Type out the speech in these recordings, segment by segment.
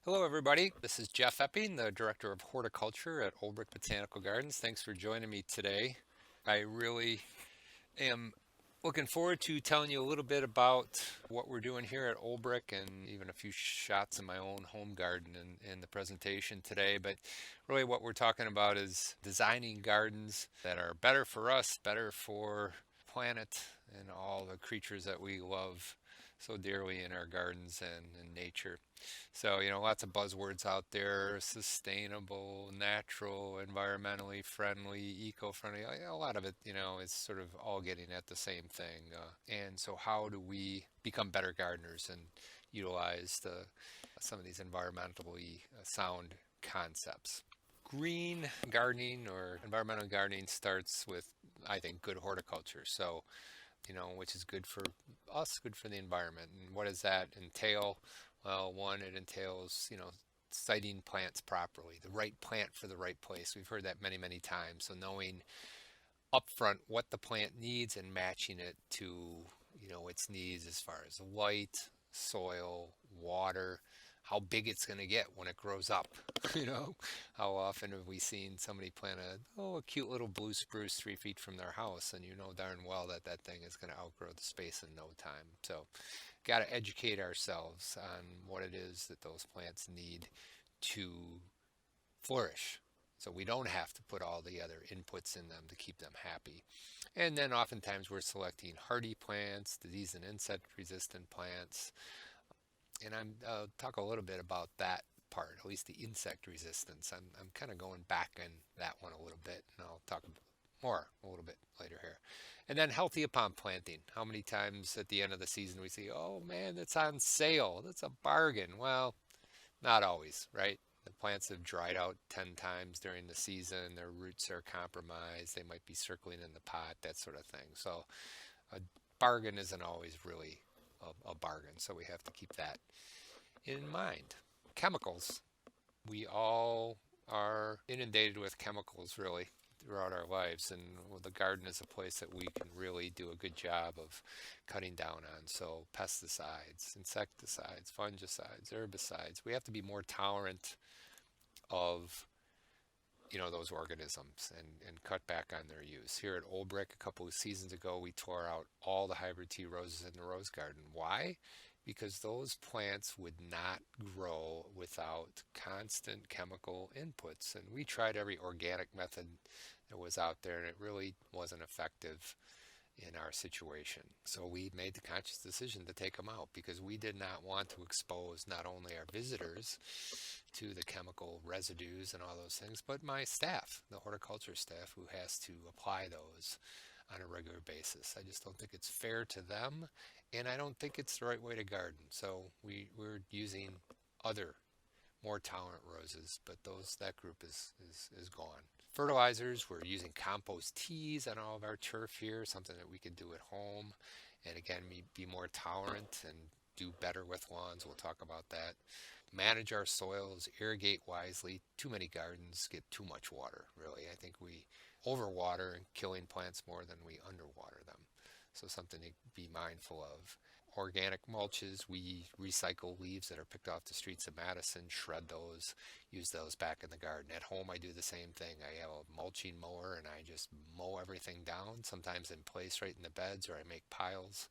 Hello, everybody. This is Jeff Epping, the Director of Horticulture at Olbrich Botanical Gardens. Thanks for joining me today. I really am looking forward to telling you a little bit about what we're doing here at Olbrich and even a few shots in my own home garden in the presentation today. But really, what we're talking about is designing gardens that are better for us, better for the planet, and all the creatures that we love so dearly in our gardens and in nature. So, lots of buzzwords out there: sustainable, natural, environmentally friendly, eco-friendly. A lot of it, is sort of all getting at the same thing. And so, how do we become better gardeners and utilize some of these environmentally sound concepts? Green gardening or environmental gardening starts with, I think, good horticulture. So, which is good for us, good for the environment. And what does that entail? Well, one, it entails, siting plants properly, the right plant for the right place. We've heard that many, many times. So knowing upfront what the plant needs and matching it to, its needs as far as light, soil, water, how big it's going to get when it grows up. you know, how often have we seen somebody plant a cute little blue spruce 3 feet from their house, and you know darn well that that thing is going to outgrow the space in no time. So, got to educate ourselves on what it is that those plants need to flourish. So we don't have to put all the other inputs in them to keep them happy. And then oftentimes we're selecting hardy plants, disease and insect resistant plants. And I'll talk a little bit about that part, at least the insect resistance. I'm kind of going back in that one a little bit, and I'll talk more a little bit later here. And then healthy upon planting. How many times at the end of the season we see, oh man, that's on sale. That's a bargain. Well, not always, right? The plants have dried out 10 times during the season. Their roots are compromised. They might be circling in the pot, that sort of thing. So a bargain isn't always really a bargain. So we have to keep that in mind. Chemicals. We all are inundated with chemicals really throughout our lives, and the garden is a place that we can really do a good job of cutting down on. So pesticides, insecticides, fungicides, herbicides. We have to be more tolerant of those organisms and cut back on their use. Here at Olbrich, a couple of seasons ago, we tore out all the hybrid tea roses in the rose garden. Why? Because those plants would not grow without constant chemical inputs. And we tried every organic method that was out there, and it really wasn't effective in our situation. So we made the conscious decision to take them out because we did not want to expose not only our visitors to the chemical residues and all those things, but my staff, the horticulture staff, who has to apply those on a regular basis. I just don't think it's fair to them, and I don't think it's the right way to garden. So we're using other more tolerant roses, but that group is gone. Fertilizers, we're using compost teas on all of our turf here, something that we can do at home, and again, be more tolerant and do better with lawns. We'll talk about that. Manage our soils, irrigate wisely. Too many gardens get too much water, really. I think we overwater and killing plants more than we underwater them. So something to be mindful of. Organic mulches, we recycle leaves that are picked off the streets of Madison, shred those, use those back in the garden. At home, I do the same thing. I have a mulching mower and I just mow everything down, sometimes in place right in the beds, or I make piles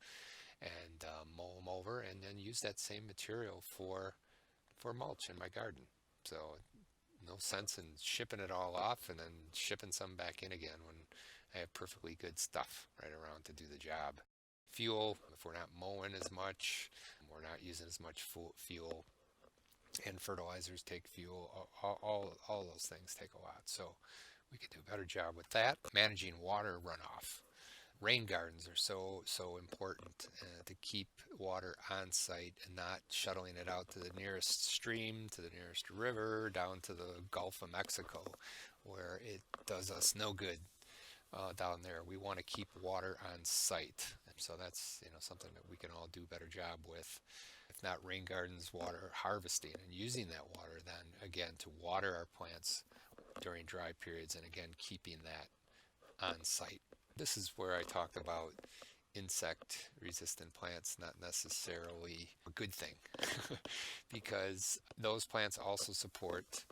and mow them over, and then use that same material for mulch in my garden. So no sense in shipping it all off and then shipping some back in again when I have perfectly good stuff right around to do the job. Fuel, if we're not mowing as much, we're not using as much fuel, and fertilizers take fuel. All those things take a lot. So we could do a better job with that. Managing water runoff. Rain gardens are so important to keep water on site and not shuttling it out to the nearest stream, to the nearest river, down to the Gulf of Mexico, where it does us no good down there. We want to keep water on site. And so that's something that we can all do a better job with. If not rain gardens, water harvesting and using that water then again to water our plants during dry periods, and again keeping that on site. This is where I talked about insect resistant plants not necessarily a good thing because those plants also support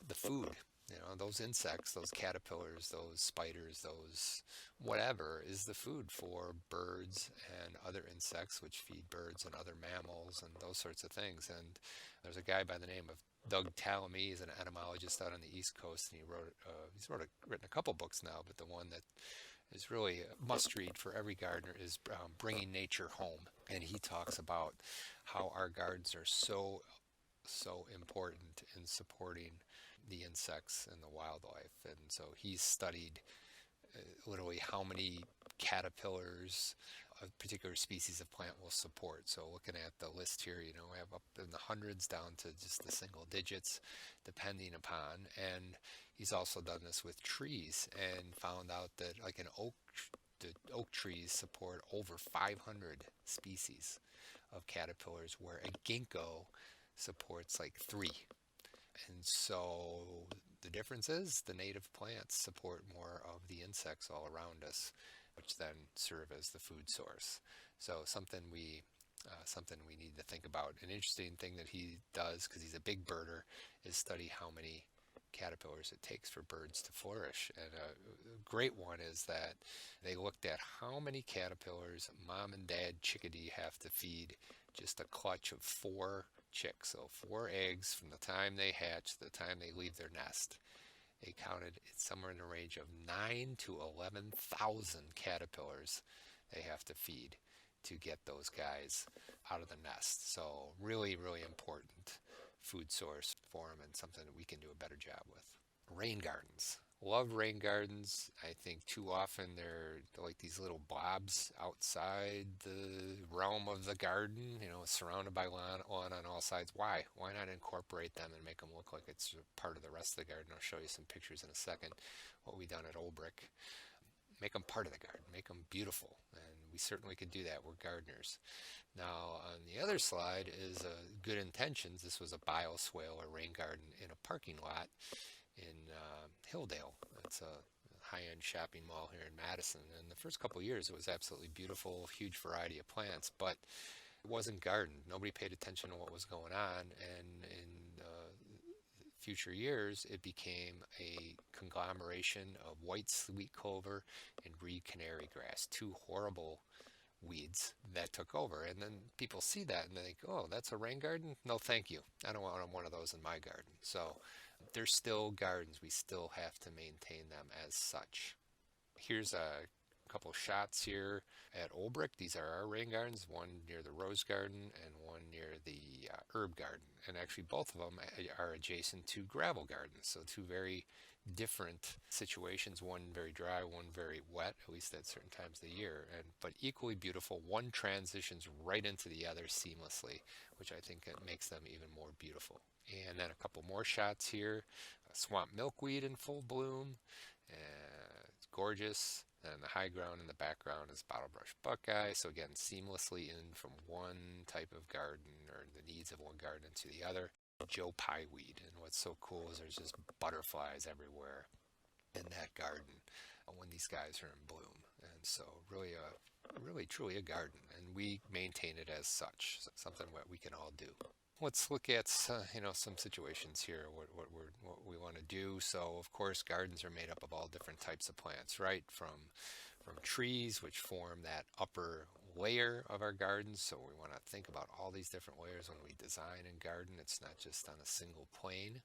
the food. You know, those insects, those caterpillars, those spiders, those whatever is the food for birds and other insects, which feed birds and other mammals and those sorts of things. And there's a guy by the name of Doug Tallamy. He's an entomologist out on the East Coast, and written a couple books now, but the one that is really a must read for every gardener is Bringing Nature Home. And he talks about how our gardens are so important in supporting the insects and the wildlife. And so he's studied literally how many caterpillars a particular species of plant will support. So looking at the list here, you know, we have up in the hundreds down to just the single digits, depending upon. And he's also done this with trees and found out that like the oak trees support over 500 species of caterpillars, where a ginkgo supports like three. And so the difference is the native plants support more of the insects all around us, which then serve as the food source. So something we need to think about. An interesting thing that he does, because he's a big birder, is study how many caterpillars it takes for birds to flourish. And a great one is that they looked at how many caterpillars mom and dad chickadee have to feed just a clutch of four chicks. So four eggs from the time they hatch to the time they leave their nest. They counted it's somewhere in the range of 9 to 11,000 caterpillars they have to feed to get those guys out of the nest. So really, really important food source for them, and something that we can do a better job with. Rain gardens. Love rain gardens. I think too often they're like these little blobs outside the realm of the garden, you know, surrounded by lawn on all sides. Why? Why not incorporate them and make them look like it's part of the rest of the garden? I'll show you some pictures in a second, what we've done at Old Brick. Make them part of the garden, make them beautiful, and we certainly could do that. We're gardeners. Now, on the other slide is good intentions. This was a bioswale or rain garden in a parking lot in Hilldale. It's a high-end shopping mall here in Madison. And the first couple of years, it was absolutely beautiful, huge variety of plants, but it wasn't gardened. Nobody paid attention to what was going on, and in future years, it became a conglomeration of white sweet clover and reed canary grass, two horrible weeds that took over. And then people see that and they think, oh, that's a rain garden? No, thank you. I don't want one of those in my garden. So they're still gardens. We still have to maintain them as such. Here's a couple shots here at Old Brick. These are our rain gardens, one near the rose garden and one near the herb garden. And actually both of them are adjacent to gravel gardens. So two very different situations, one very dry, one very wet, at least at certain times of the year, but equally beautiful. One transitions right into the other seamlessly, which I think it makes them even more beautiful. And then a couple more shots here. Swamp milkweed in full bloom. It's gorgeous. And the high ground in the background is bottlebrush buckeye. So again, seamlessly in from one type of garden or the needs of one garden to the other. Joe Pye weed. And what's so cool is there's just butterflies everywhere in that garden when these guys are in bloom. And so really truly a garden. And we maintain it as such. So something that we can all do. Let's look at some situations here, what we want to do. So of course gardens are made up of all different types of plants, right? From trees, which form that upper layer of our gardens. So we want to think about all these different layers when we design and garden. It's not just on a single plane.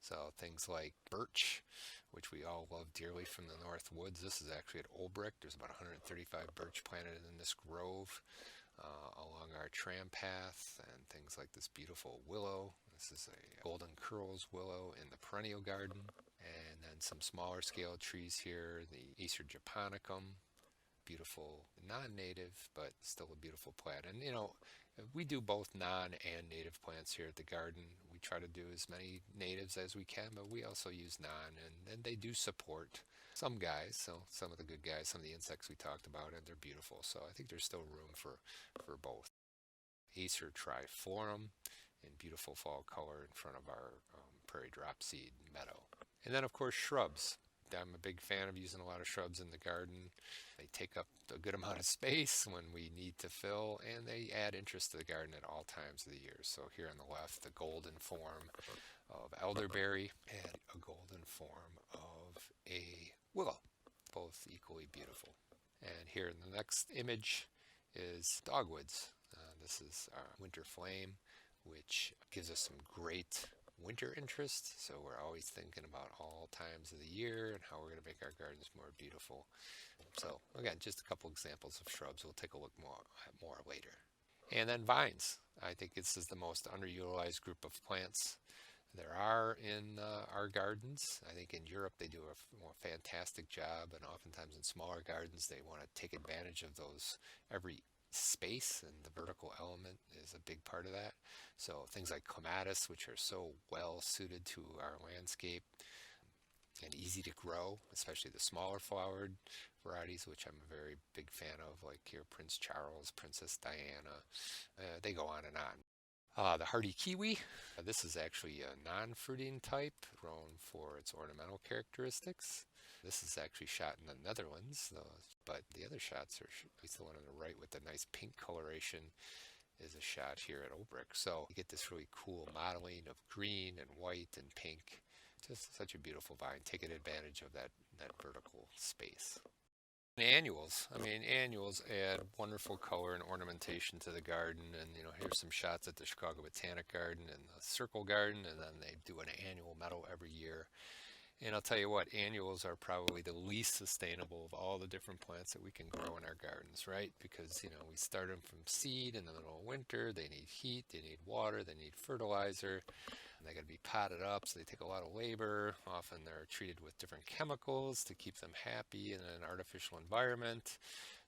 So things like birch, which we all love dearly from the North Woods. This is actually at Old Brick. There's about 135 birch planted in this grove along our tram path, and things like this beautiful willow. This is a golden curls willow in the perennial garden. And then some smaller scale trees here, the Acer japonicum, beautiful non-native, but still a beautiful plant. And we do both non and native plants here at the garden. We try to do as many natives as we can, but we also use non, and they do support some guys, so some of the good guys, some of the insects we talked about, and they're beautiful. So I think there's still room for both. Acer triflorum in beautiful fall color in front of our prairie dropseed meadow. And then of course shrubs. I'm a big fan of using a lot of shrubs in the garden. They take up a good amount of space when we need to fill, and they add interest to the garden at all times of the year. So here on the left, the golden form of elderberry and a golden form of a willow, both equally beautiful. And here in the next image is dogwoods. This is our winter flame, which gives us some great winter interest. So we're always thinking about all times of the year and how we're going to make our gardens more beautiful. So again, just a couple examples of shrubs. We'll take a look more later. And then vines. I think this is the most underutilized group of plants there are in our gardens. I think in Europe they do a fantastic job, and oftentimes in smaller gardens they want to take advantage of those every space, and the vertical element is a big part of that. So things like clematis, which are so well suited to our landscape and easy to grow, especially the smaller flowered varieties, which I'm a very big fan of, like here Prince Charles, Princess Diana. They go on and on. The hardy kiwi. This is actually a non-fruiting type grown for its ornamental characteristics. This is actually shot in the Netherlands, but the other shots are, at least the one on the right with the nice pink coloration, is a shot here at Olbrich. So you get this really cool modeling of green and white and pink. Just such a beautiful vine, taking advantage of that vertical space. Annuals. I mean, annuals add wonderful color and ornamentation to the garden. And, here's some shots at the Chicago Botanic Garden and the Circle Garden, and then they do an annual medal every year. And I'll tell you what, annuals are probably the least sustainable of all the different plants that we can grow in our gardens, right? Because, we start them from seed in the middle of winter. They need heat, they need water, they need fertilizer. And they got to be potted up, so they take a lot of labor. Often they're treated with different chemicals to keep them happy in an artificial environment.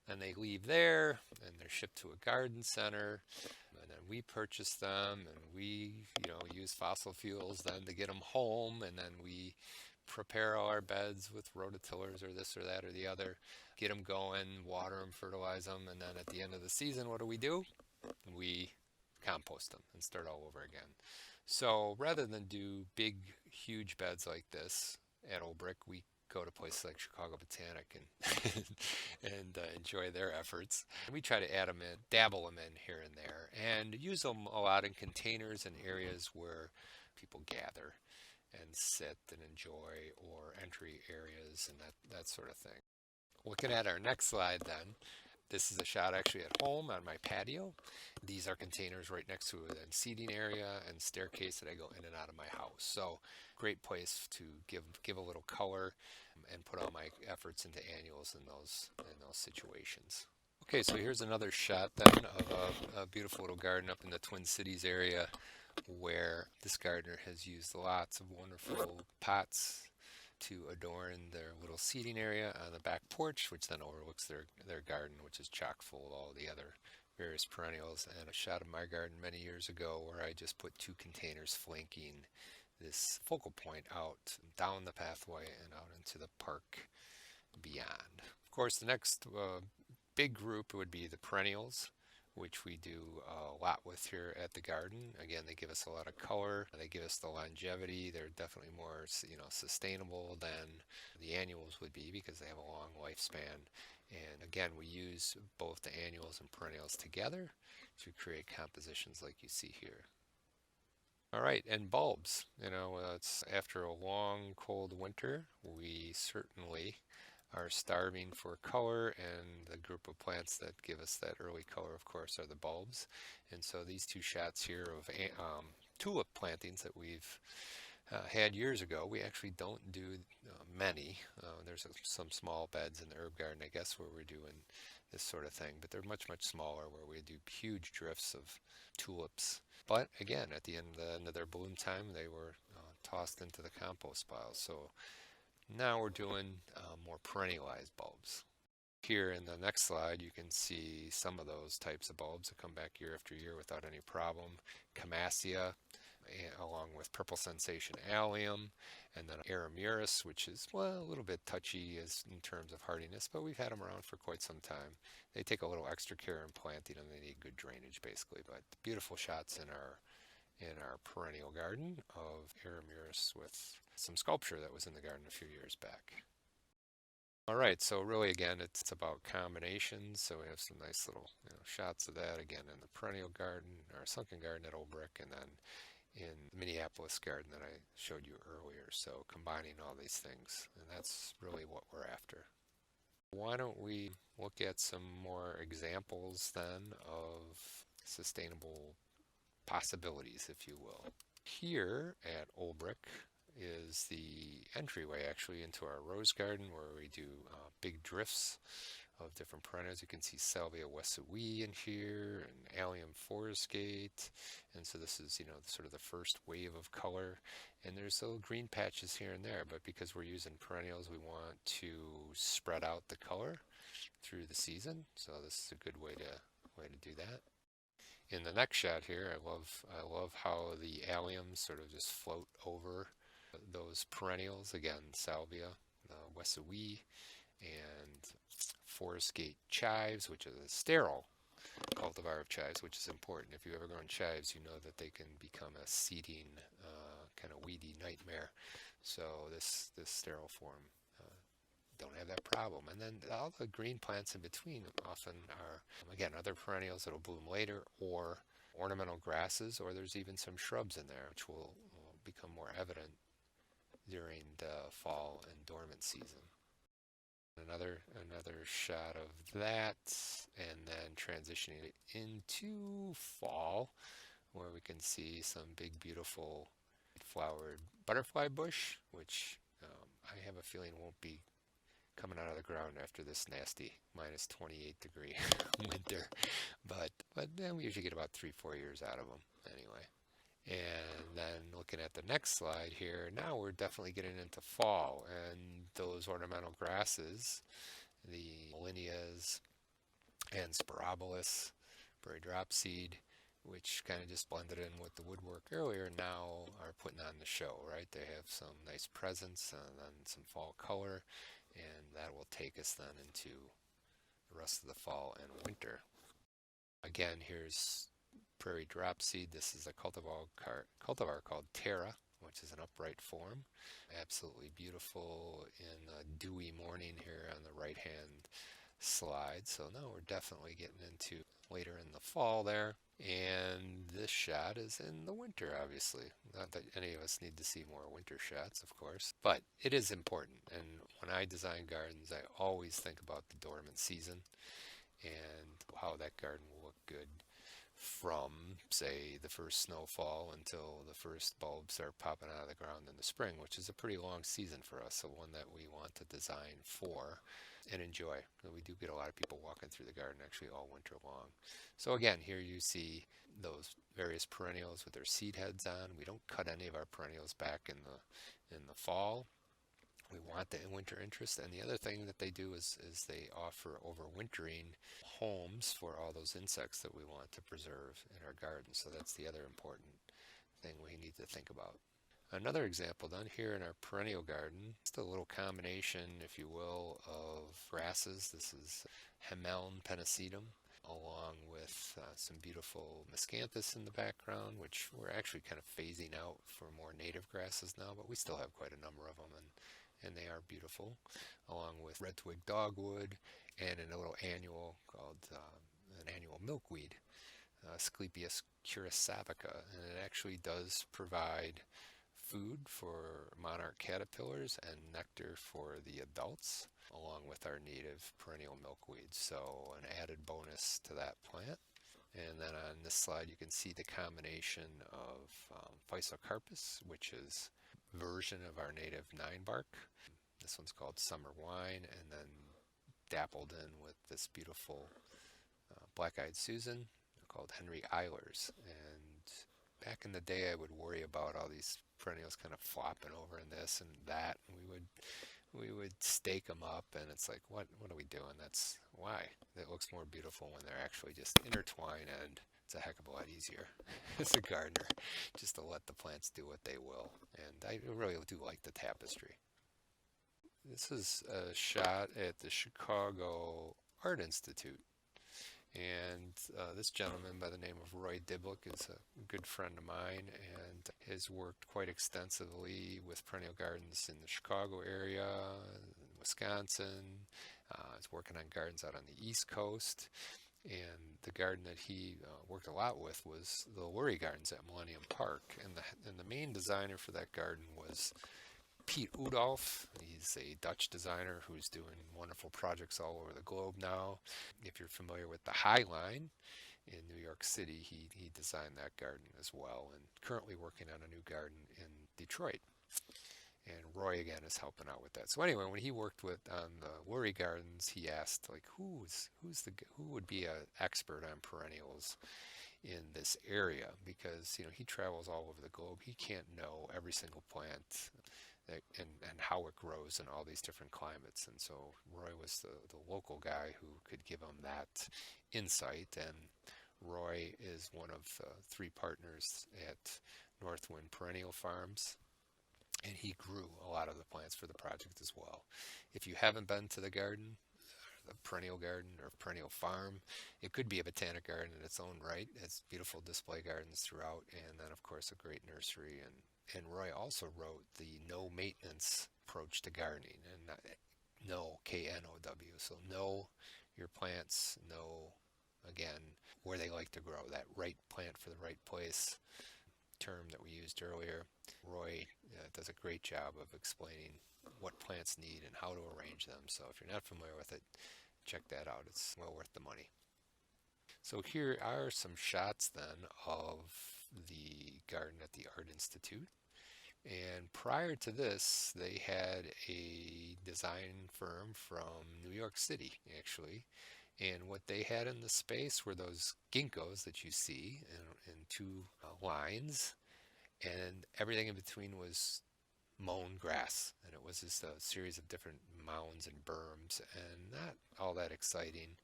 Then they leave there, and they're shipped to a garden center. And then we purchase them, and we, use fossil fuels then to get them home. And then we prepare all our beds with rototillers or this or that or the other, get them going, water them, fertilize them, and then at the end of the season, what do? We compost them and start all over again. So rather than do big, huge beds like this at Olbrich, we go to places like Chicago Botanic and enjoy their efforts. We try to add them in, dabble them in here and there, and use them a lot in containers and areas where people gather and sit and enjoy, or entry areas and that sort of thing. Looking at our next slide then, this is a shot actually at home on my patio. These are containers right next to a seating area and staircase that I go in and out of my house. So great place to give a little color and put all my efforts into annuals in those situations. Okay, so here's another shot then of a beautiful little garden up in the Twin Cities area, where this gardener has used lots of wonderful pots to adorn their little seating area on the back porch, which then overlooks their garden, which is chock full of all the other various perennials. And a shot of my garden many years ago where I just put 2 containers flanking this focal point out down the pathway and out into the park beyond. Of course, the next big group would be the perennials, which we do a lot with here at the garden. Again, they give us a lot of color. They give us the longevity. They're definitely more, sustainable than the annuals would be because they have a long lifespan. And again, we use both the annuals and perennials together to create compositions like you see here. All right, and bulbs. It's after a long, cold winter, we certainly are starving for color, and the group of plants that give us that early color, of course, are the bulbs. And so these 2 shots here of tulip plantings that we've had years ago. We actually don't do many. There's some small beds in the herb garden, I guess, where we're doing this sort of thing, but they're much, much smaller, where we do huge drifts of tulips. But again, at the end of their bloom time, they were tossed into the compost pile. So now we're doing more perennialized bulbs. Here in the next slide, you can see some of those types of bulbs that come back year after year without any problem. Camassia, along with Purple Sensation Allium, and then Aramurus, which is, a little bit touchy in terms of hardiness, but we've had them around for quite some time. They take a little extra care in planting, and they need good drainage, basically. But beautiful shots in in our perennial garden of Aramurus with some sculpture that was in the garden a few years back. All right, so really again, it's about combinations. So we have some nice little shots of that again in the perennial garden, our sunken garden at Old Brick, and then in the Minneapolis garden that I showed you earlier. So combining all these things, and that's really what we're after. Why don't we look at some more examples then of sustainable possibilities, if you will. Here at Old Brick is the entryway actually into our rose garden where we do big drifts of different perennials. You can see Salvia wessoui in here and Allium forestgate, and so this is sort of the first wave of color, and there's little green patches here and there, but because we're using perennials we want to spread out the color through the season, so this is a good way to do that. In the next shot here, I love how the alliums sort of just float over those perennials. Again, Salvia wessoui and forestgate chives, which is a sterile cultivar of chives, which is important. If you've ever grown chives, you know that they can become a seeding kind of weedy nightmare. So this sterile form don't have that problem. And then all the green plants in between often are, again, other perennials that will bloom later, or ornamental grasses, or there's even some shrubs in there, which will become more evident during the fall and dormant season. Another shot of that, and then transitioning it into fall, where we can see some big, beautiful flowered butterfly bush, which I have a feeling won't be coming out of the ground after this nasty minus 28-degree winter, but then we usually get about 3-4 years out of them anyway. And then looking at the next slide here, now we're definitely getting into fall, and those ornamental grasses, the Molinias and Spirabolus, berry dropseed, which kind of just blended in with the woodwork earlier, now are putting on the show, right? They have some nice presence and then some fall color, and that will take us then into the rest of the fall and winter. Again, here's prairie dropseed. This is a cultivar called Terra, which is an upright form. Absolutely beautiful in a dewy morning here on the right hand slide. So now we're definitely getting into later in the fall there. And this shot is in the winter, obviously. Not that any of us need to see more winter shots, of course, but it is important. And when I design gardens, I always think about the dormant season and how that garden will look good from, say, the first snowfall until the first bulbs start popping out of the ground in the spring, which is a pretty long season for us, so one that we want to design for and enjoy. We do get a lot of people walking through the garden actually all winter long. So again, here you see those various perennials with their seed heads on. We don't cut any of our perennials back in the fall. We want the winter interest, and the other thing that they do is they offer overwintering homes for all those insects that we want to preserve in our garden. So that's the other important thing we need to think about. Another example down here in our perennial garden, just a little combination, if you will, of grasses. This is Hameln pennisetum, along with some beautiful miscanthus in the background, which we're actually kind of phasing out for more native grasses now, but we still have quite a number of them, and they are beautiful, along with red twig dogwood and a little annual called an annual milkweed, Asclepias curasavica, and it actually does provide food for monarch caterpillars and nectar for the adults, along with our native perennial milkweed. So an added bonus to that plant. And then on this slide you can see the combination of Physocarpus, which is version of our native 9-bark. This one's called Summer Wine, and then dappled in with this beautiful black-eyed Susan called Henry Eilers. And back in the day I would worry about all these perennials kind of flopping over in this and that, and we would stake them up, and it's like, what are we doing? That's why it looks more beautiful when they're actually just intertwined, and it's a heck of a lot easier as a gardener just to let the plants do what they will. And I really do like the tapestry. This is a shot at the Chicago Art Institute, And this gentleman by the name of Roy Dibblick is a good friend of mine and has worked quite extensively with perennial gardens in the Chicago area, Wisconsin. He's working on gardens out on the East Coast. And the garden that he worked a lot with was the Lurie Gardens at Millennium Park. And the main designer for that garden was Piet Oudolf. He's a Dutch designer who's doing wonderful projects all over the globe now. If you're familiar with the High Line in New York City, he designed that garden as well, and currently working on a new garden in Detroit. And Roy again is helping out with that. So anyway, when he worked with on the Lurie Gardens, he asked like who would be an expert on perennials in this area, because he travels all over the globe. He can't know every single plant and how it grows in all these different climates. And so Roy was the local guy who could give him that insight. And Roy is one of the three partners at Northwind Perennial Farms. And he grew a lot of the plants for the project as well. If you haven't been to the garden, the perennial garden or perennial farm, it could be a botanic garden in its own right. It's beautiful display gardens throughout, and then of course a great nursery. And Roy also wrote the no maintenance approach to gardening, and no, KNOW. So know your plants, know again where they like to grow, that right plant for the right place term that we used earlier. Roy does a great job of explaining what plants need and how to arrange them. So if you're not familiar with it, check that out. It's well worth the money. So here are some shots then of the garden at the Art Institute. And prior to this, they had a design firm from New York City, actually. And what they had in the space were those ginkgos that you see in two lines, and everything in between was mown grass. And it was just a series of different mounds and berms, and not all that exciting.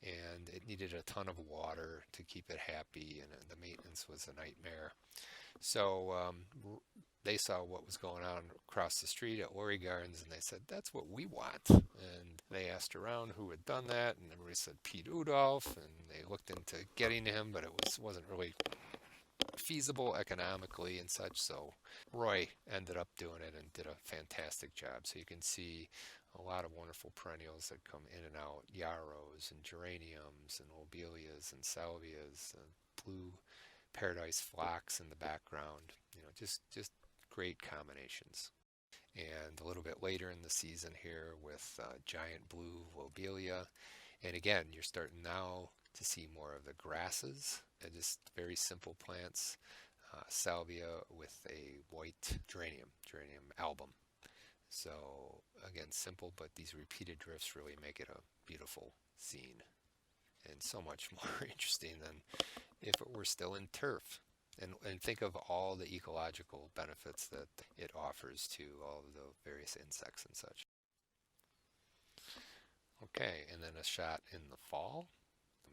And it needed a ton of water to keep it happy, and the maintenance was a nightmare. So they saw what was going on across the street at Lurie Gardens, and they said, that's what we want. And they asked around who had done that, and everybody said Piet Oudolf, and they looked into getting him, but it wasn't really feasible economically and such. So Roy ended up doing it and did a fantastic job. So you can see a lot of wonderful perennials that come in and out, yarrows and geraniums and lobelias and salvias and blue paradise phlox in the background. Just great combinations. And a little bit later in the season here with giant blue lobelia. And again, you're starting now to see more of the grasses and just very simple plants. Salvia with a white geranium album. So again, simple, but these repeated drifts really make it a beautiful scene. And so much more interesting than if it were still in turf. And think of all the ecological benefits that it offers to all of the various insects and such. Okay, and then a shot in the fall.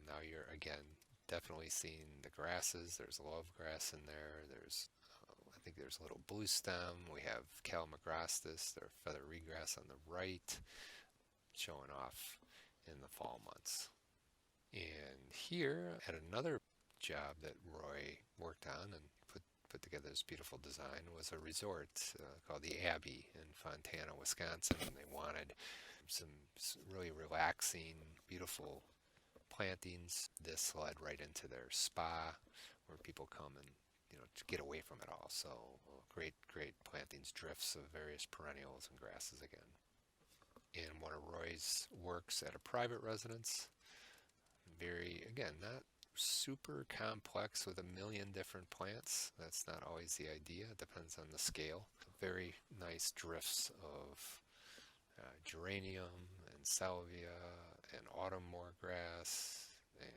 Now you're again definitely seeing the grasses. There's love grass in there. I think there's a little blue stem. We have Calamagrostis, their feather rheagrass on the right, showing off in the fall months. And here at another job that Roy worked on and put together this beautiful design was a resort called the Abbey in Fontana, Wisconsin. And they wanted some really relaxing, beautiful plantings. This led right into their spa where people come and to get away from it all. So great plantings, drifts of various perennials and grasses again. In one of Roy's works at a private residence, very, again, not super complex with a million different plants. That's not always the idea. It depends on the scale. Very nice drifts of geranium and salvia and autumn moorgrass and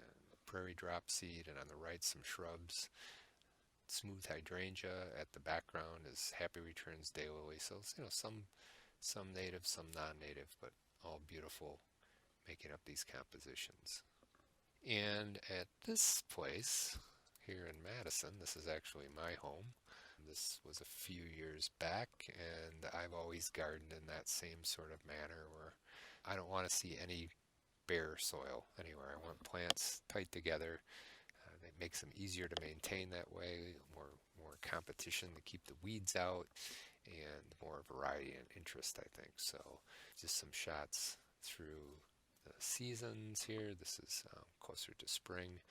prairie dropseed, and on the right some shrubs. Smooth hydrangea at the background is Happy Returns daylily. So some native, some non-native, but all beautiful, making up these compositions. And at this place here in Madison, this is actually my home. This was a few years back, and I've always gardened in that same sort of manner where I don't want to see any bare soil anywhere. I want plants tight together. It makes them easier to maintain that way, more competition to keep the weeds out, and more variety and interest, I think. So just some shots through the seasons here. This is closer to spring.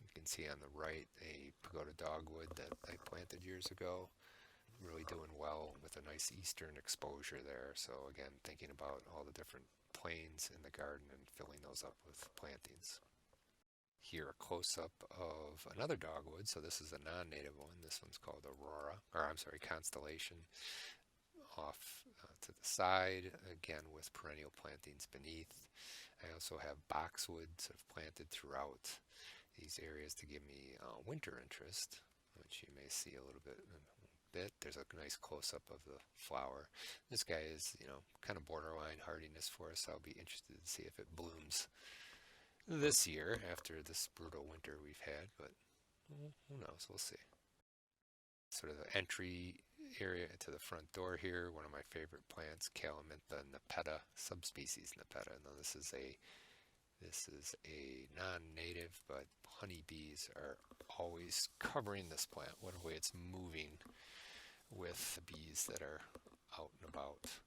You can see on the right a pagoda dogwood that I planted years ago. Really doing well with a nice eastern exposure there. So again, thinking about all the different planes in the garden and filling those up with plantings. Here a close-up of another dogwood. So this is a non-native one. This one's called Aurora, or I'm sorry, Constellation. Off to the side, again with perennial plantings beneath. I also have boxwood sort of planted throughout these areas to give me winter interest, which you may see a little bit. There's a nice close-up of the flower. This guy is, kind of borderline hardiness for us. I'll be interested to see if it blooms this year after this brutal winter we've had, but who knows? We'll see. Sort of the entry area to the front door here. One of my favorite plants, Calamintha nepeta, subspecies nepeta. Now this is a non-native, but honeybees are always covering this plant. What a way it's moving with the bees that are out and about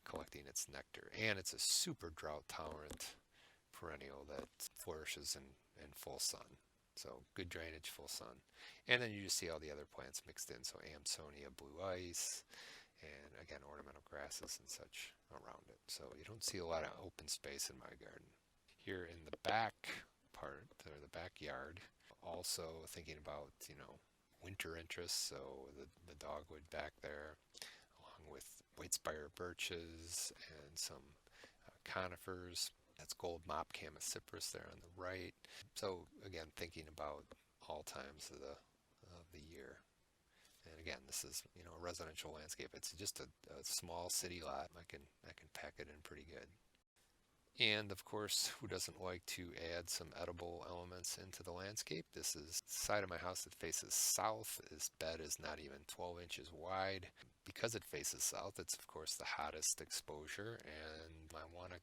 collecting its nectar. And it's a super drought tolerant perennial that flourishes in full sun. So good drainage, full sun. And then you just see all the other plants mixed in. So Amsonia blue ice, and again, ornamental grasses and such around it. So you don't see a lot of open space in my garden. Here in the back part, or the backyard, also thinking about, winter interests. So the dogwood back there, along with white-spire birches and some conifers. That's gold mop Chamaecyparis there on the right. So again, thinking about all times of the year. And again, this is a residential landscape. It's just a small city lot. I can pack it in pretty good. And of course, who doesn't like to add some edible elements into the landscape? This is the side of my house that faces south. This bed is not even 12 inches wide. Because it faces south, it's of course the hottest exposure, and I want to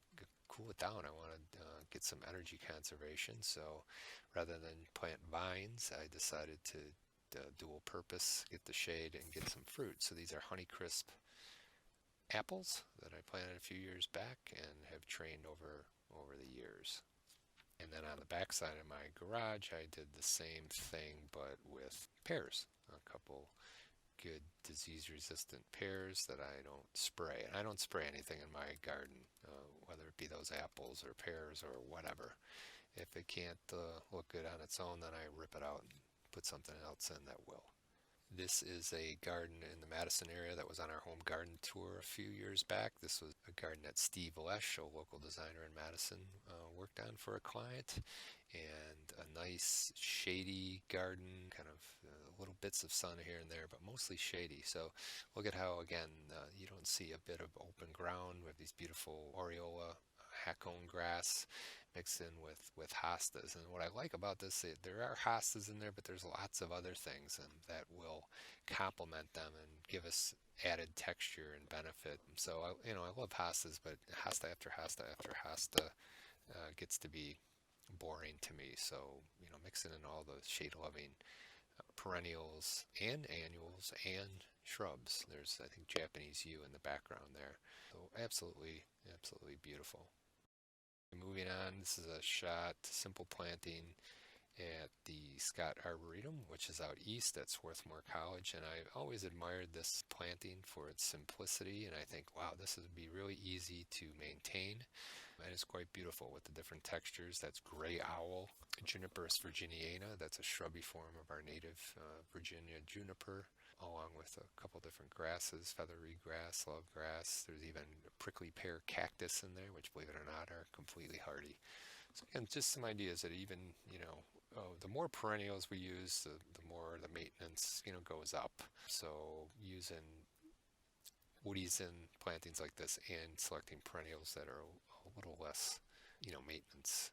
cool it down. I want to get some energy conservation. So rather than plant vines, I decided to dual purpose, get the shade and get some fruit. So these are Honeycrisp apples that I planted a few years back and have trained over the years. And then on the back side of my garage, I did the same thing but with pears. A couple good disease-resistant pears that I don't spray. And I don't spray anything in my garden, whether it be those apples or pears or whatever. If it can't look good on its own, then I rip it out and put something else in that will. This is a garden in the Madison area that was on our home garden tour a few years back. This was a garden that Steve Lesh, a local designer in Madison, worked on for a client. And a nice shady garden, kind of little bits of sun here and there, but mostly shady. So look at how, again, you don't see a bit of open ground with these beautiful Aureola hackcone grass mixed in with hostas. And what I like about this, there are hostas in there, but there's lots of other things and that will complement them and give us added texture and benefit. So I love hostas, but hosta after hosta after hosta gets to be boring to me. So mixing in all the shade-loving perennials and annuals and shrubs. There's, I think, Japanese yew in the background there. So absolutely beautiful. Moving on, this is a shot, simple planting at the Scott Arboretum, which is out east at Swarthmore College, and I've always admired this planting for its simplicity, and I think, wow, this would be really easy to maintain, and it's quite beautiful with the different textures. That's gray owl, Juniperus virginiana, that's a shrubby form of our native Virginia juniper, along with a couple different grasses, feathery grass, love grass. There's even a prickly pear cactus in there, which, believe it or not, are completely hardy. So again, just some ideas that even, the more perennials we use, the more the maintenance, goes up. So using woodies in plantings like this and selecting perennials that are a little less, maintenance,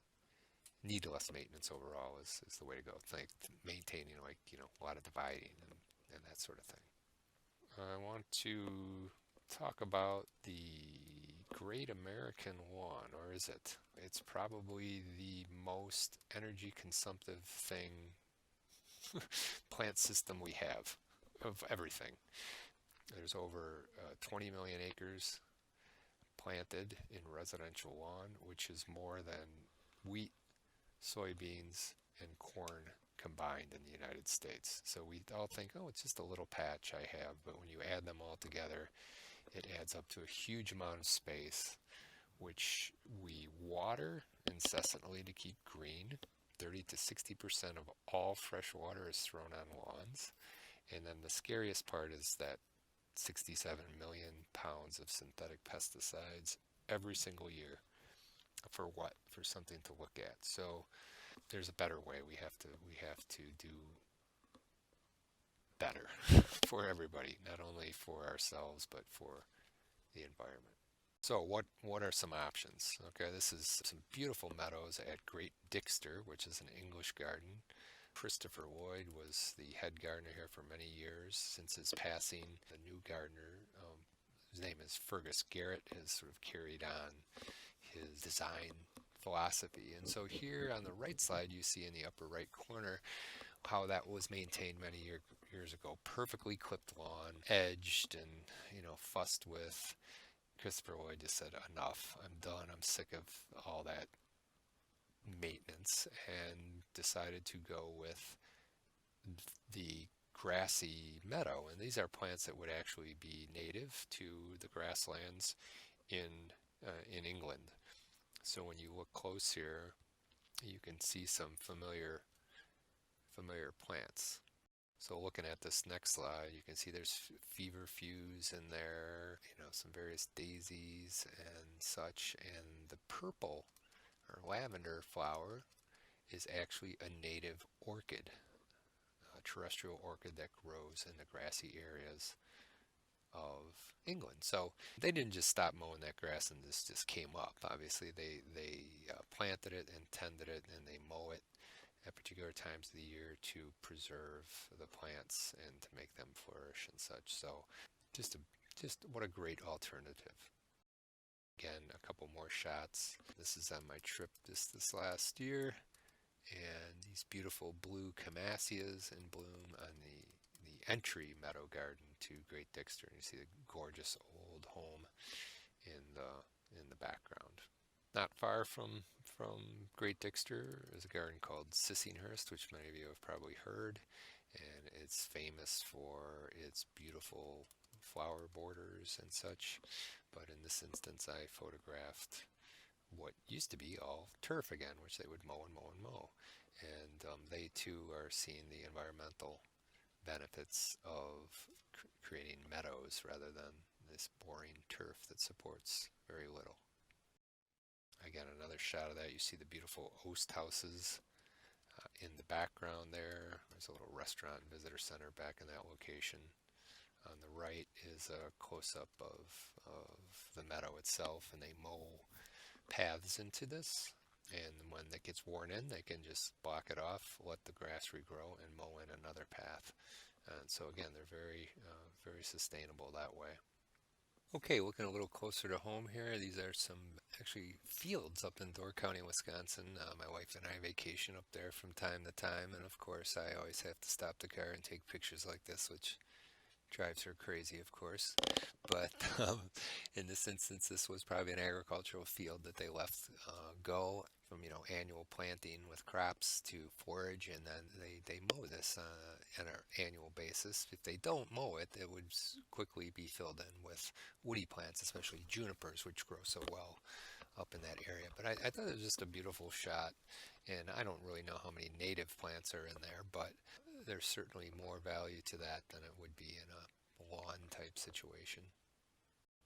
need less maintenance overall is the way to go. Like maintaining a lot of dividing and that sort of thing. I want to talk about the Great American Lawn, or is it? It's probably the most energy consumptive thing, plant system we have of everything. There's over 20 million acres planted in residential lawn, which is more than wheat, soybeans, and corn combined in the United States. So we all think, oh, it's just a little patch I have, but when you add them all together, it adds up to a huge amount of space, which we water incessantly to keep green. 30 to 60% of all fresh water is thrown on lawns. And then the scariest part is that 67 million pounds of synthetic pesticides every single year. For what? For something to look at. So there's a better way. We have to do better for everybody, not only for ourselves but for the environment. So what are some options? Okay, this is some beautiful meadows at Great Dixter, which is an English garden. Christopher Lloyd was the head gardener here for many years. Since his passing, the new gardener, his name is Fergus Garrett, has sort of carried on his design philosophy. And so here on the right side, you see in the upper right corner how that was maintained many years ago. Perfectly clipped lawn, edged and, fussed with. Christopher Lloyd just said, enough, I'm done, I'm sick of all that maintenance, and decided to go with the grassy meadow. And these are plants that would actually be native to the grasslands in England. So when you look close here, you can see some familiar plants. So looking at this next slide, you can see there's feverfews in there, some various daisies and such. And the purple or lavender flower is actually a native orchid, a terrestrial orchid that grows in the grassy areas of England. So they didn't just stop mowing that grass and this just came up. Obviously, they planted it and tended it, and they mow it at particular times of the year to preserve the plants and to make them flourish and such. So just what a great alternative. Again, a couple more shots. This is on my trip this last year, and these beautiful blue Camasias in bloom on the entry meadow garden to Great Dixter. And you see the gorgeous old home in the background. Not far from Great Dixter is a garden called Sissinghurst, which many of you have probably heard, and it's famous for its beautiful flower borders and such. But in this instance, I photographed what used to be all turf again, which they would mow and mow and mow. And they too are seeing the environmental benefits of creating meadows rather than this boring turf that supports very little. Again, another shot of that. You see the beautiful oast houses in the background there. There's a little restaurant and visitor center back in that location. On the right is a close-up of the meadow itself, and they mow paths into this. And when that gets worn in, they can just block it off, let the grass regrow, and mow in another path. And so again, they're very sustainable that way. Okay, looking a little closer to home here, these are some actually fields up in Door County, Wisconsin. My wife and I vacation up there from time to time, and of course I always have to stop the car and take pictures like this, which drives her crazy, of course. But in this instance, this was probably an agricultural field that they left go from annual planting with crops to forage, and then they mow this on an annual basis. If they don't mow it, it would quickly be filled in with woody plants, especially junipers, which grow so well up in that area. But I thought it was just a beautiful shot, and I don't really know how many native plants are in there, but there's certainly more value to that than it would be in a lawn type situation.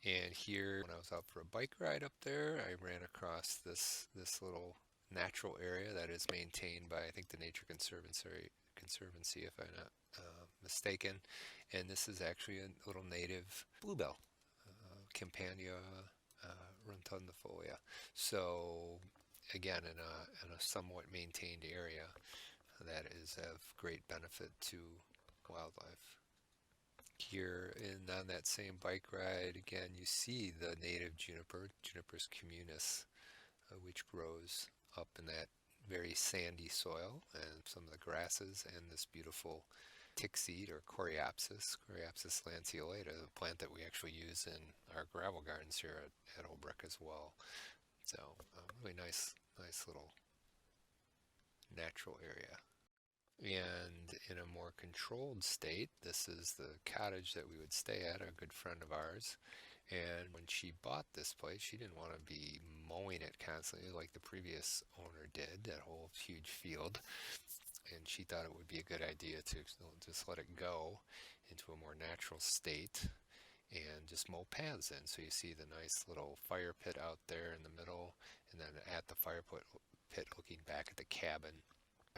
And here, when I was out for a bike ride up there, I ran across this little natural area that is maintained by, I think, the Nature Conservancy, if I'm not mistaken. And this is actually a little native bluebell, Campania rotundifolia. So again, in a somewhat maintained area, that is of great benefit to wildlife. Here in on that same bike ride, again, you see the native juniper, Juniperus communis, which grows up in that very sandy soil, and some of the grasses, and this beautiful tick seed or Coreopsis lanceolata, the plant that we actually use in our gravel gardens here at Old Brick as well. So really nice little natural area. And in a more controlled state, this is the cottage that we would stay at, a good friend of ours. And when she bought this place, she didn't want to be mowing it constantly like the previous owner did, that whole huge field. And she thought it would be a good idea to just let it go into a more natural state and just mow paths in. So you see the nice little fire pit out there in the middle, and then at the fire pit looking back at the cabin,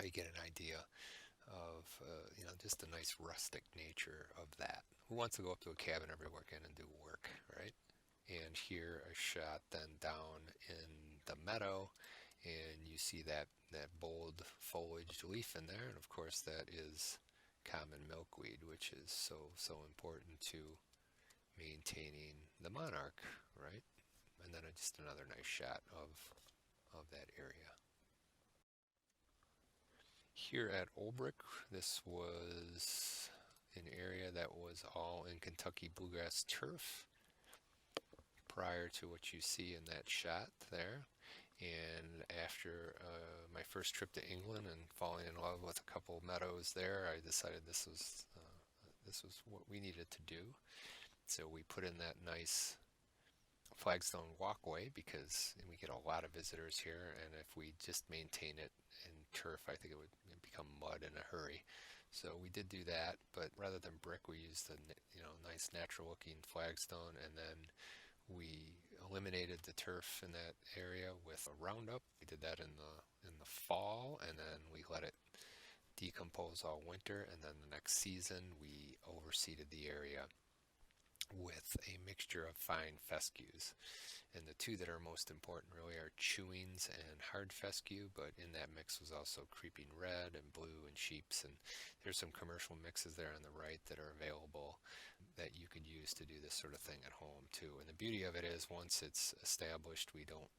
you get an idea of just the nice rustic nature of that. Who wants to go up to a cabin every weekend and do work, right? And here a shot then down in the meadow, and you see that bold foliage leaf in there, and of course that is common milkweed, which is so important to maintaining the monarch, right? And then just another nice shot of that area. Here at Olbrick, this was an area that was all in Kentucky bluegrass turf prior to what you see in that shot there. And after my first trip to England and falling in love with a couple meadows there, I decided this was what we needed to do. So we put in that nice flagstone walkway because we get a lot of visitors here, and if we just maintain it in turf, I think it would become mud in a hurry. So we did do that, but rather than brick, we used the nice natural-looking flagstone, and then we eliminated the turf in that area with a Roundup. We did that in the fall, and then we let it decompose all winter, and then the next season we overseeded the area with a mixture of fine fescues. And the two that are most important really are chewings and hard fescue, but in that mix was also creeping red and blue and sheeps, and there's some commercial mixes there on the right that are available that you could use to do this sort of thing at home too. And the beauty of it is once it's established, we don't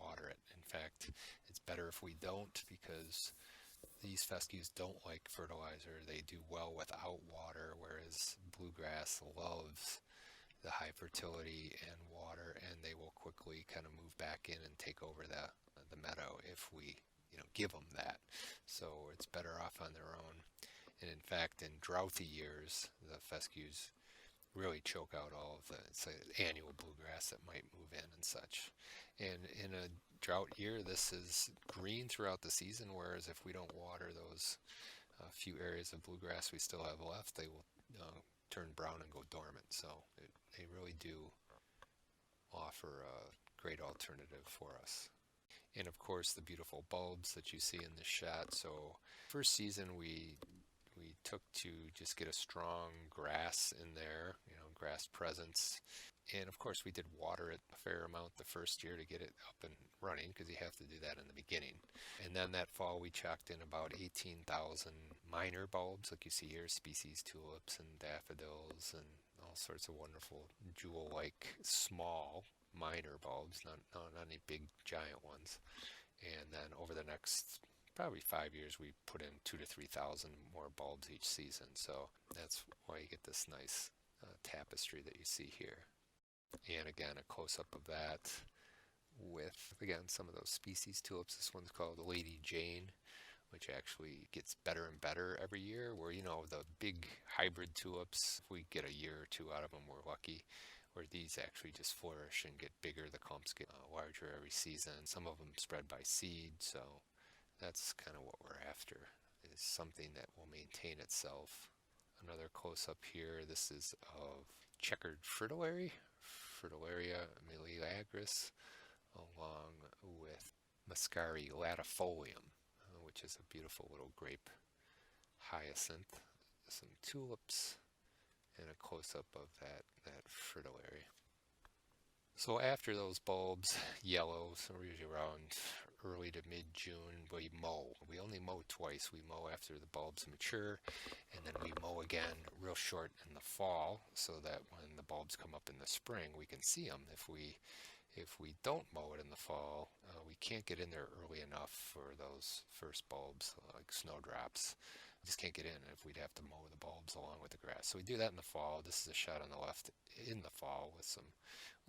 water it. In fact, it's better if we don't, because these fescues don't like fertilizer. They do well without water, whereas bluegrass loves the high fertility and water, and they will quickly kind of move back in and take over the meadow if we give them that. So it's better off on their own. And in fact, in droughty years, the fescues really choke out all of the annual bluegrass that might move in and such. And in a drought year, this is green throughout the season, whereas if we don't water those few areas of bluegrass we still have left, they will turn brown and go dormant. So they really do offer a great alternative for us. And of course the beautiful bulbs that you see in this shot. So first season we took to just get a strong grass in there, grass presence. And of course we did water it a fair amount the first year to get it up and running, because you have to do that in the beginning. And then that fall we chalked in about 18,000 minor bulbs like you see here, species tulips and daffodils and all sorts of wonderful jewel-like small minor bulbs, not any big giant ones. And then over the next probably 5 years, we put in 2,000 to 3,000 more bulbs each season. So that's why you get this nice tapestry that you see here. And again, a close-up of that with, again, some of those species tulips. This one's called Lady Jane, which actually gets better and better every year, where, the big hybrid tulips, if we get a year or two out of them, we're lucky. Where these actually just flourish and get bigger. The clumps get larger every season. Some of them spread by seed, so that's kind of what we're after, is something that will maintain itself. Another close-up here, this is of checkered fritillary, Fritillaria meleagris, along with Muscari latifolium, which is a beautiful little grape hyacinth, some tulips, and a close-up of that fritillary. So after those bulbs yellow, so we're usually around early to mid-June, we mow. We only mow twice. We mow after the bulbs mature, and then we mow again real short in the fall so that when the bulbs come up in the spring, we can see them. If we don't mow it in the fall, we can't get in there early enough for those first bulbs, like snowdrops. We just can't get in if we'd have to mow the bulbs along with the grass. So we do that in the fall. This is a shot on the left in the fall with some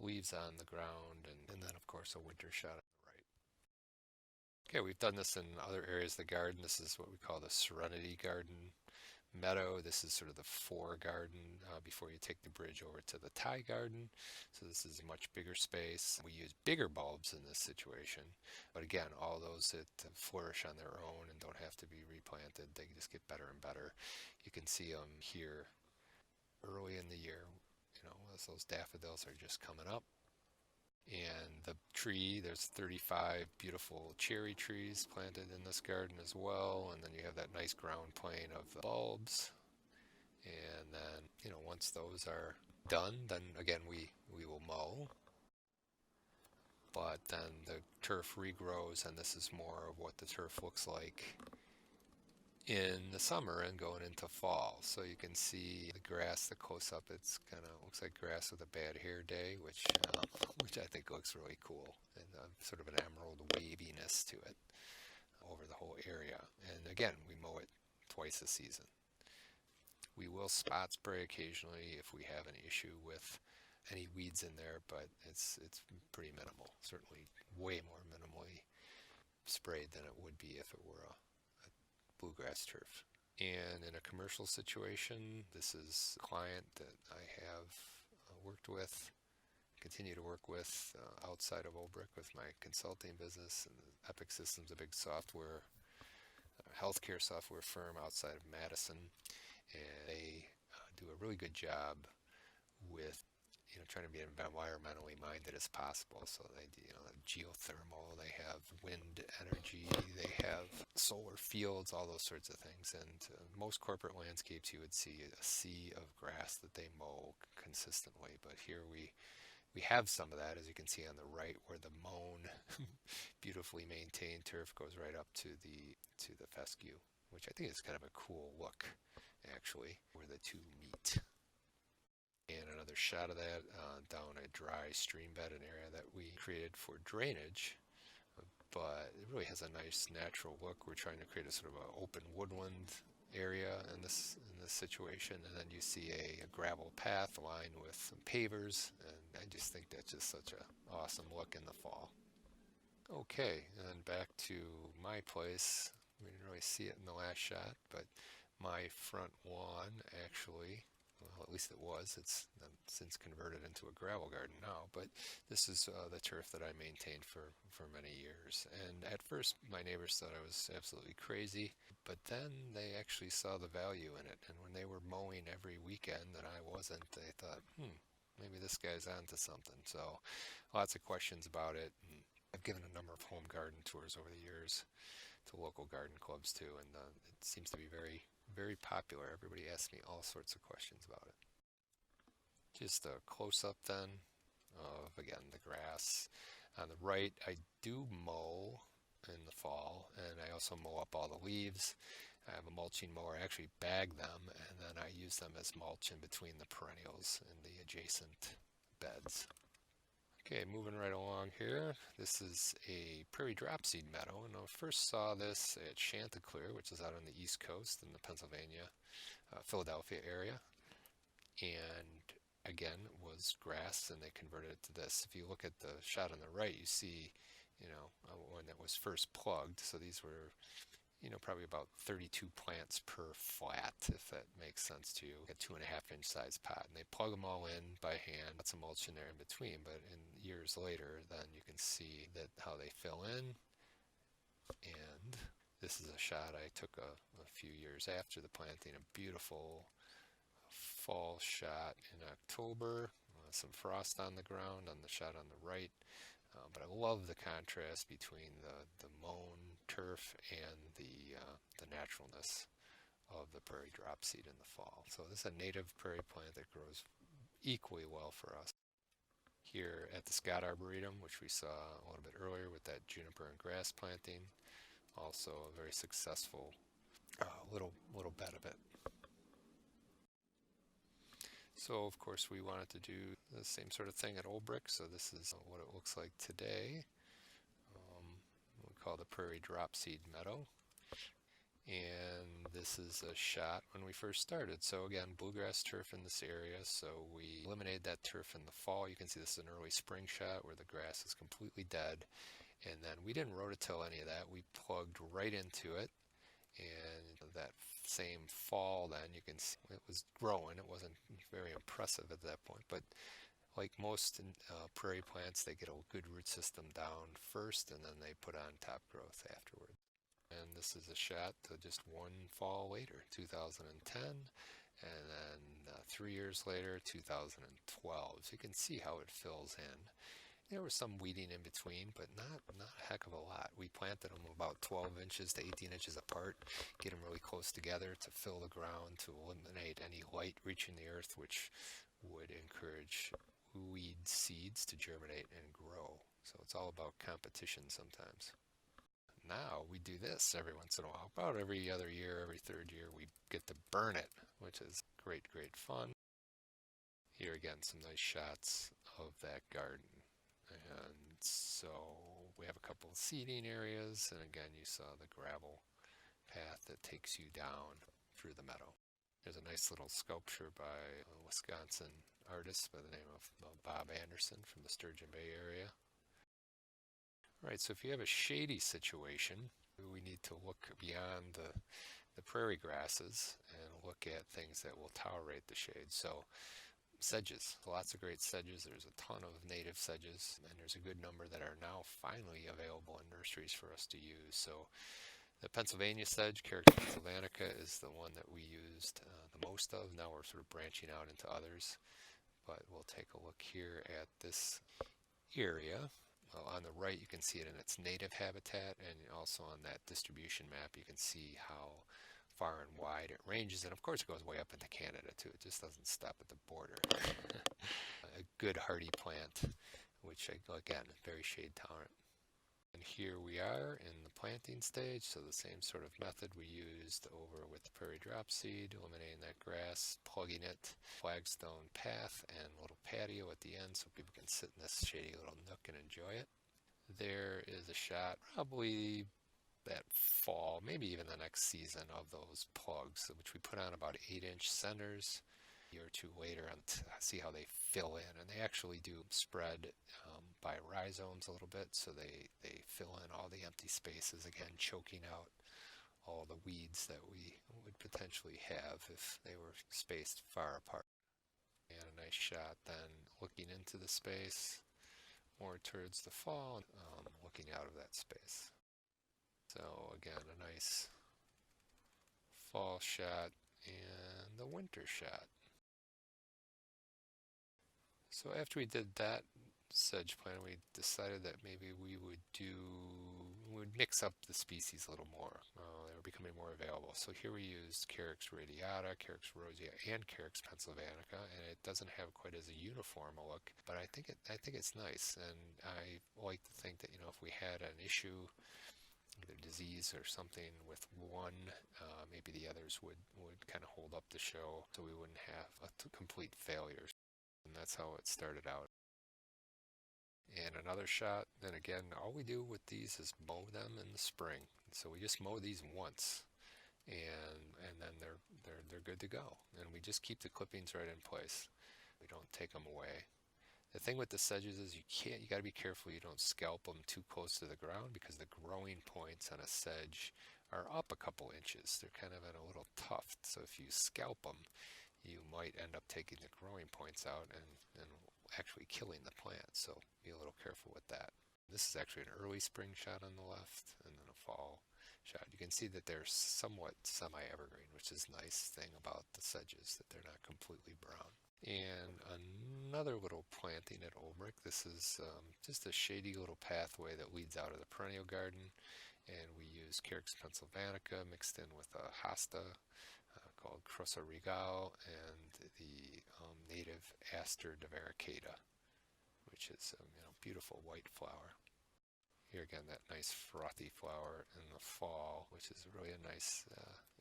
leaves on the ground, and then, of course, a winter shot on the right. Okay, we've done this in other areas of the garden. This is what we call the Serenity Garden meadow. This is sort of the foregarden before you take the bridge over to the Thai garden. So this is a much bigger space. We use bigger bulbs in this situation, but again, all those that flourish on their own and don't have to be replanted, they just get better and better. You can see them here early in the year, as those daffodils are just coming up. And the tree, there's 35 beautiful cherry trees planted in this garden as well. And then you have that nice ground plane of the bulbs. And then, once those are done, then again, we will mow. But then the turf regrows, and this is more of what the turf looks like in the summer and going into fall. So you can see the grass, the close-up, it's kind of looks like grass with a bad hair day, which I think looks really cool, and sort of an emerald waviness to it over the whole area. And again, we mow it twice a season. We will spot spray occasionally if we have an issue with any weeds in there, but it's pretty minimal, certainly way more minimally sprayed than it would be if it were a bluegrass turf. And in a commercial situation, this is a client that I have worked with, continue to work with outside of Olbrich with my consulting business. And Epic Systems, a big software, healthcare software firm outside of Madison, and they do a really good job with trying to be environmentally minded as possible. So they do, geothermal, they have wind energy, they have solar fields, all those sorts of things. And most corporate landscapes, you would see a sea of grass that they mow consistently. But here we have some of that, as you can see on the right, where the mown, beautifully maintained turf goes right up to the fescue, which I think is kind of a cool look, actually, where the two meet. And another shot of that down a dry stream bed, an area that we created for drainage, but it really has a nice natural look. We're trying to create a sort of an open woodland area in this situation, and then you see a gravel path lined with some pavers, and I just think that's just such an awesome look in the fall. Okay, and then back to my place. We didn't really see it in the last shot, but my front lawn actually, well, at least it was. It's since converted into a gravel garden now, but this is the turf that I maintained for many years. And at first, my neighbors thought I was absolutely crazy, but then they actually saw the value in it. And when they were mowing every weekend and I wasn't, they thought, maybe this guy's onto something. So lots of questions about it. And I've given a number of home garden tours over the years to local garden clubs too, and it seems to be very, very popular. Everybody asks me all sorts of questions about it. Just a close-up then of, again, the grass. On the right, I do mow in the fall, and I also mow up all the leaves. I have a mulching mower. I actually bag them, and then I use them as mulch in between the perennials in the adjacent beds. Okay, moving right along here. This is a prairie dropseed meadow, and I first saw this at Chanticleer, which is out on the East Coast in the Pennsylvania, Philadelphia area. And again, it was grass, and they converted it to this. If you look at the shot on the right, you see, when it was first plugged. So these were, probably about 32 plants per flat, if that makes sense to you. A 2.5-inch size pot, and they plug them all in by hand. Lots of mulch in there in between, but in years later, then you can see that how they fill in. And this is a shot I took a few years after the planting, a beautiful fall shot in October, some frost on the ground on the shot on the right. But I love the contrast between the mown turf and the naturalness of the prairie dropseed in the fall. So this is a native prairie plant that grows equally well for us. here at the Scott Arboretum, which we saw a little bit earlier with that juniper and grass planting. Also a very successful little bed of it. So of course we wanted to do the same sort of thing at Old Brick. So this is what it looks like today. We call the Prairie Drop Seed Meadow. And this is a shot when we first started. So again, bluegrass turf in this area. So we eliminated that turf in the fall. You can see this is an early spring shot where the grass is completely dead. And then we didn't rototill any of that. We plugged right into it. And that same fall then, you can see it was growing. It wasn't very impressive at that point. But like most prairie plants, they get a good root system down first, and then they put on top growth afterward. And this is a shot to just one fall later, 2010, and then 3 years later, 2012. So you can see how it fills in. There was some weeding in between, but not a heck of a lot. We planted them about 12 inches to 18 inches apart, get them really close together to fill the ground, to eliminate any light reaching the earth, which would encourage weed seeds to germinate and grow. So it's all about competition sometimes. Now we do this every once in a while. About every other year, every third year, we get to burn it, which is great fun. Here again, some nice shots of that garden. And so we have a couple of seeding areas, and again you saw the gravel path that takes you down through the meadow. There's a nice little sculpture by a Wisconsin artist by the name of Bob Anderson from the Sturgeon Bay area. All right, so if you have a shady situation, we need to look beyond the prairie grasses and look at things that will tolerate the shade. So sedges, lots of great sedges. There's a ton of native sedges, and there's a good number that are now finally available in nurseries for us to use. So the Pennsylvania sedge, Carex pennsylvanica, is the one that we used the most of. Now we're sort of branching out into others, but we'll take a look here at this area. On the right, you can see it in its native habitat, and also on that distribution map, you can see how far and wide it ranges, and of course it goes way up into Canada too. It just doesn't stop at the border. A good hardy plant, which again is very shade tolerant. And here we are in the planting stage, so the same sort of method we used over with the prairie drop seed, eliminating that grass, plugging it, flagstone path, and a little patio at the end so people can sit in this shady little nook and enjoy it. There is a shot, probably that fall, maybe even the next season, of those plugs, which we put on about 8-inch centers. A year or two later, and see how they fill in, and they actually do spread by rhizomes a little bit, so they fill in all the empty spaces, again choking out all the weeds that we would potentially have if they were spaced far apart. And a nice shot then looking into the space more towards the fall, looking out of that space. So again, a nice fall shot and the winter shot. So after we did that sedge plant, we decided that maybe we would mix up the species a little more. They were becoming more available. So here we used Carex radiata, Carex rosea, and Carex pennsylvanica, and it doesn't have quite as a uniform a look, but I think it's nice, and I like to think that if we had an issue, either disease or something with one, maybe the others would kind of hold up the show, so we wouldn't have a complete failure. And that's how it started out. And another shot, then again, all we do with these is mow them in the spring. So we just mow these once, and then they're good to go. And we just keep the clippings right in place. We don't take them away. The thing with the sedges is you got to be careful you don't scalp them too close to the ground, because the growing points on a sedge are up a couple inches. They're kind of in a little tuft. So if you scalp them, you might end up taking the growing points out and actually killing the plant. So be a little careful with that. This is actually an early spring shot on the left, and then a fall shot. You can see that they're somewhat semi-evergreen, which is a nice thing about the sedges, that they're not completely brown. And another little planting at Old Brick. This is just a shady little pathway that leads out of the perennial garden, and we use Carex pennsylvanica mixed in with a hosta called Crossa Regal, and the native Aster divaricata, which is a beautiful white flower. Here again, that nice frothy flower in the fall, which is really a nice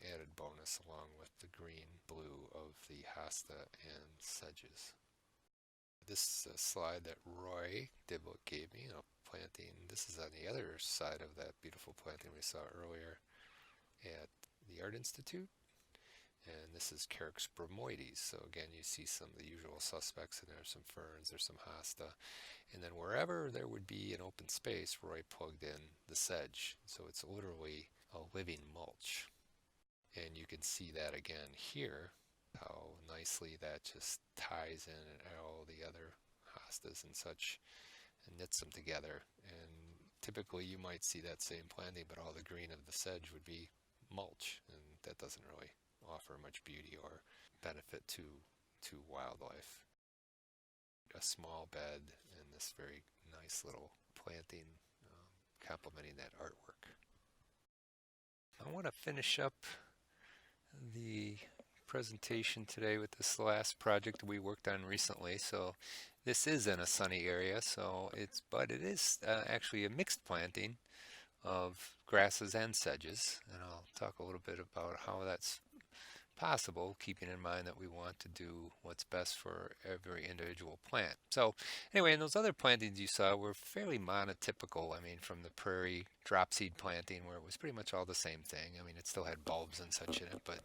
added bonus along with the green blue of the hosta and sedges. This is a slide that Roy Dibble gave me, planting. This is on the other side of that beautiful planting we saw earlier at the Art Institute. And this is Carex bromoides. So again, you see some of the usual suspects in there, some ferns, there's some hosta. And then wherever there would be an open space, Roy plugged in the sedge. So it's literally a living mulch. And you can see that again here, how nicely that just ties in and all the other hostas and such and knits them together. And typically you might see that same planting, but all the green of the sedge would be mulch, and that doesn't really offer much beauty or benefit to wildlife. A small bed and this very nice little planting complementing that artwork. I want to finish up the presentation today with this last project we worked on recently. So this is in a sunny area, but it is actually a mixed planting of grasses and sedges, and I'll talk a little bit about how that's possible, keeping in mind that we want to do what's best for every individual plant. So anyway, and those other plantings you saw were fairly monotypical. I mean, from the prairie drop seed planting, where it was pretty much all the same thing. I mean, it still had bulbs and such in it, but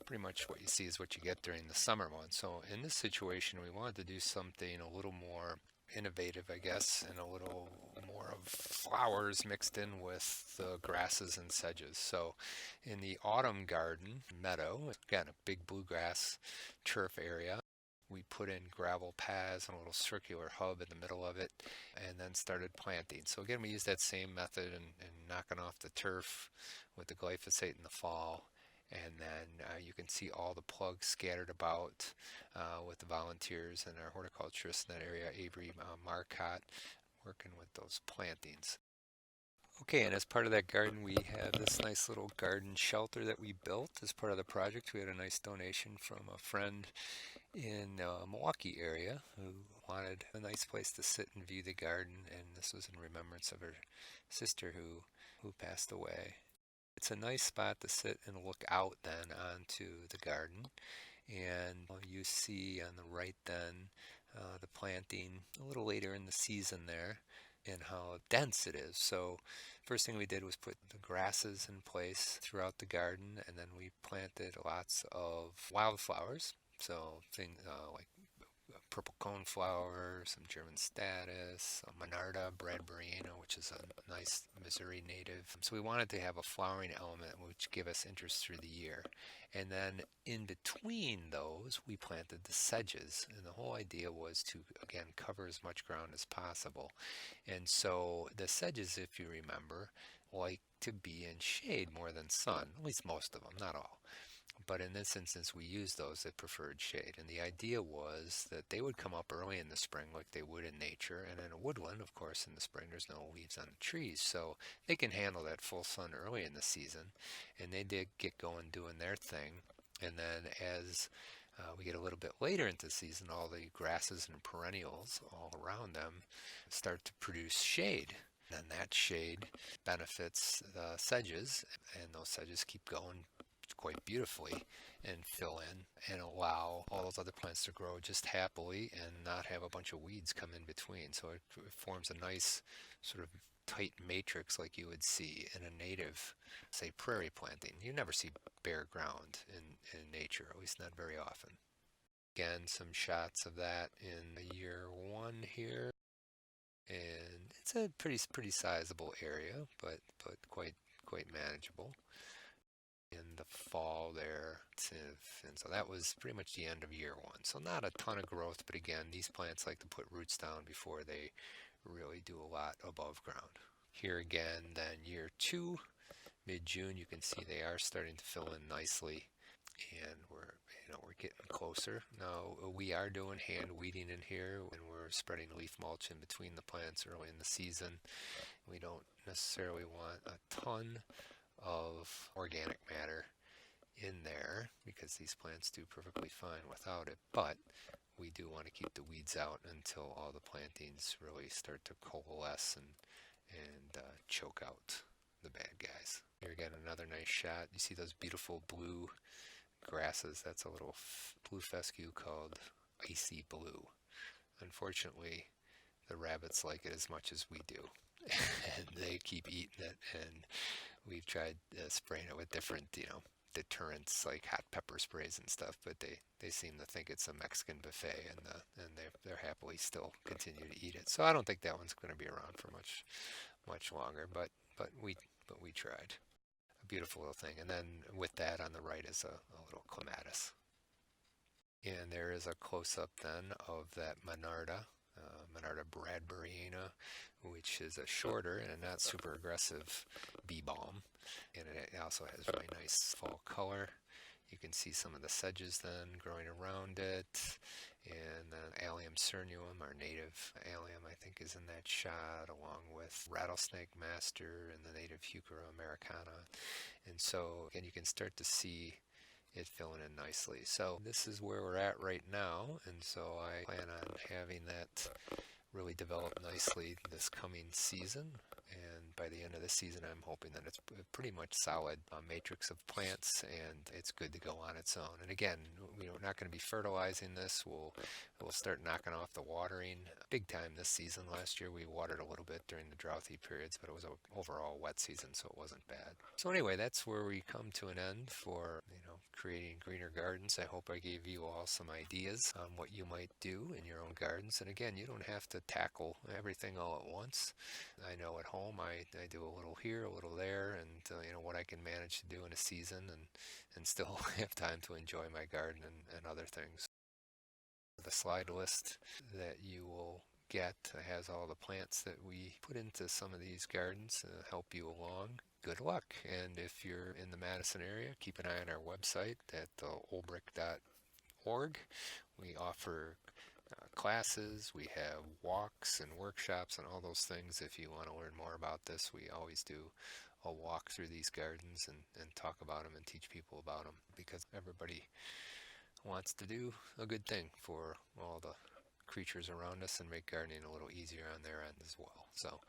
pretty much what you see is what you get during the summer months. So in this situation, we wanted to do something a little more innovative, I guess, and a little more of flowers mixed in with the grasses and sedges. So in the autumn garden meadow, again, a big bluegrass turf area, we put in gravel paths and a little circular hub in the middle of it, and then started planting. So again, we used that same method and knocking off the turf with the glyphosate in the fall. And then you can see all the plugs scattered about with the volunteers and our horticulturists in that area, Avery Marcotte, working with those plantings. Okay, and as part of that garden, we have this nice little garden shelter that we built as part of the project. We had a nice donation from a friend in Milwaukee area who wanted a nice place to sit and view the garden, and this was in remembrance of her sister who passed away. It's a nice spot to sit and look out then onto the garden, and you see on the right then the planting a little later in the season there and how dense it is. So first thing we did was put the grasses in place throughout the garden, and then we planted lots of wildflowers, so things like purple coneflower, some German statice, Monarda bradburyana, which is a nice Missouri native. So we wanted to have a flowering element which give us interest through the year. And then in between those, we planted the sedges. And the whole idea was to, again, cover as much ground as possible. And so the sedges, if you remember, like to be in shade more than sun, at least most of them, not all. But in this instance, we used those that preferred shade. And the idea was that they would come up early in the spring like they would in nature. And in a woodland, of course, in the spring, there's no leaves on the trees. So they can handle that full sun early in the season. And they did get going doing their thing. And then as we get a little bit later into the season, all the grasses and perennials all around them start to produce shade. And that shade benefits the sedges, and those sedges keep going quite beautifully and fill in and allow all those other plants to grow just happily and not have a bunch of weeds come in between. So it forms a nice sort of tight matrix like you would see in a native, say, prairie planting. You never see bare ground in nature, at least not very often. Again, some shots of that in year one here. And it's a pretty sizable area, but quite manageable. In the fall there, and so that was pretty much the end of year one. So not a ton of growth, but again, these plants like to put roots down before they really do a lot above ground. Here again, then year two, mid-June, you can see they are starting to fill in nicely, and we're getting closer. Now we are doing hand weeding in here, and we're spreading leaf mulch in between the plants early in the season. We don't necessarily want a ton of organic matter in there because these plants do perfectly fine without it, but we do want to keep the weeds out until all the plantings really start to coalesce and choke out the bad guys. Here again, another nice shot. You see those beautiful blue grasses? That's a little blue fescue called Icy Blue. Unfortunately, the rabbits like it as much as we do. And they keep eating it, and we've tried spraying it with different, deterrents like hot pepper sprays and stuff, but they seem to think it's a Mexican buffet, and they're happily still continue to eat it. So I don't think that one's going to be around for much longer, but we tried. A beautiful little thing. And then with that on the right is a little clematis. And there is a close-up then of that Monarda, Monarda bradburyana, which is a shorter and a not super aggressive bee balm. And it also has really nice fall color. You can see some of the sedges then growing around it. And then Allium cernuum, our native allium, I think is in that shot, along with rattlesnake master and the native Heuchera americana. And so, again, you can start to see it filling in nicely. So this is where we're at right now, and so I plan on having that really develop nicely this coming season. And by the end of the season, I'm hoping that it's a pretty much solid matrix of plants, and it's good to go on its own. And again, we're not going to be fertilizing this. We'll start knocking off the watering big time this season. Last year we watered a little bit during the droughty periods, but it was an overall wet season, so it wasn't bad. So anyway, that's where we come to an end for creating greener gardens. I hope I gave you all some ideas on what you might do in your own gardens. And again, you don't have to tackle everything all at once. I know at home I do a little here, a little there, and what I can manage to do in a season and still have time to enjoy my garden and other things. The slide list that you will get has all the plants that we put into some of these gardens to help you along. Good luck. And if you're in the Madison area, keep an eye on our website at olbrich.org. We offer classes, we have walks and workshops and all those things. If you want to learn more about this, we always do a walk through these gardens and talk about them and teach people about them, because everybody wants to do a good thing for all the creatures around us and make gardening a little easier on their end as well. So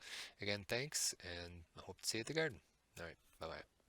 again, thanks, and I hope to see you at the garden. All right, bye-bye.